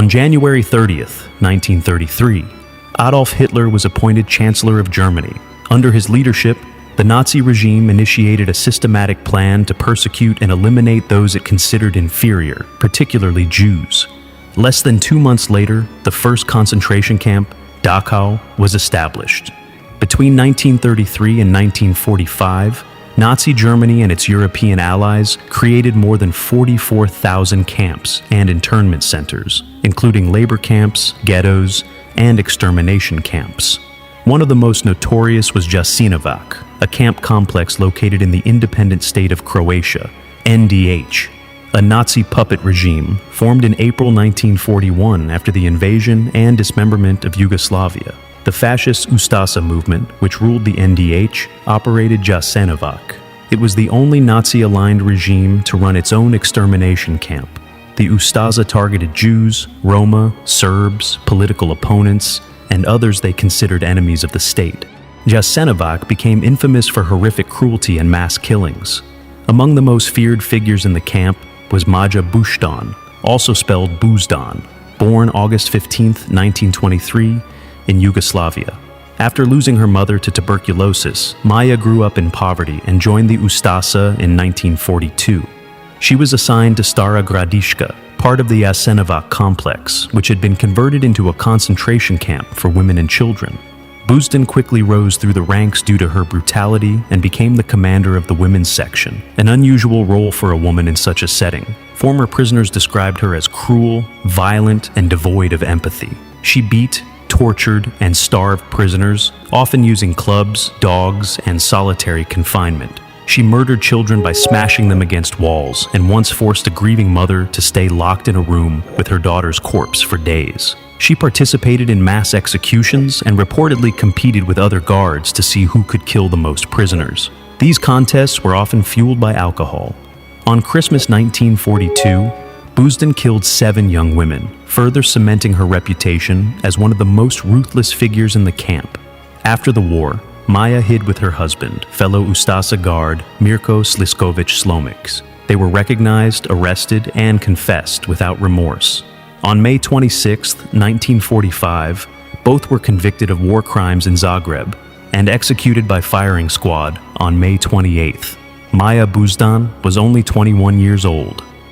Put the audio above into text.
On January 30th, 1933, Adolf Hitler was appointed Chancellor of Germany. Under his leadership, the Nazi regime initiated a systematic plan to persecute and eliminate those it considered inferior, particularly Jews. Less than 2 months later, the first concentration camp, Dachau, was established. Between 1933 and 1945, Nazi Germany and its European allies created more than 44,000 camps and internment centers, including labor camps, ghettos, and extermination camps. One of the most notorious was Jasenovac, a camp complex located in the independent state of Croatia, NDH, a Nazi puppet regime formed in April 1941 after the invasion and dismemberment of Yugoslavia. The fascist Ustasa movement, which ruled the NDH, operated Jasenovac. It was the only Nazi-aligned regime to run its own extermination camp. The Ustasa targeted Jews, Roma, Serbs, political opponents, and others they considered enemies of the state. Jasenovac became infamous for horrific cruelty and mass killings. Among the most feared figures in the camp was Maja Buždon, also spelled Buždon, born August 15, 1923, in Yugoslavia. After losing her mother to tuberculosis, Maja grew up in poverty and joined the Ustasa in 1942. She was assigned to Stara Gradiška, part of the Jasenovac complex, which had been converted into a concentration camp for women and children. Buždon quickly rose through the ranks due to her brutality and became the commander of the women's section, an unusual role for a woman in such a setting. Former prisoners described her as cruel, violent, and devoid of empathy. She beat, tortured, and starved prisoners, often using clubs, dogs, and solitary confinement. She murdered children by smashing them against walls and once forced a grieving mother to stay locked in a room with her daughter's corpse for days. She participated in mass executions and reportedly competed with other guards to see who could kill the most prisoners. These contests were often fueled by alcohol. On Christmas 1942, Buždon killed 7 young women, further cementing her reputation as one of the most ruthless figures in the camp. After the war, Maja hid with her husband, fellow Ustasa guard Mirko Sliskovic Slomiks. They were recognized, arrested, and confessed without remorse. On May 26, 1945, both were convicted of war crimes in Zagreb and executed by firing squad on May 28th. Maja Buždon was only 21 years old.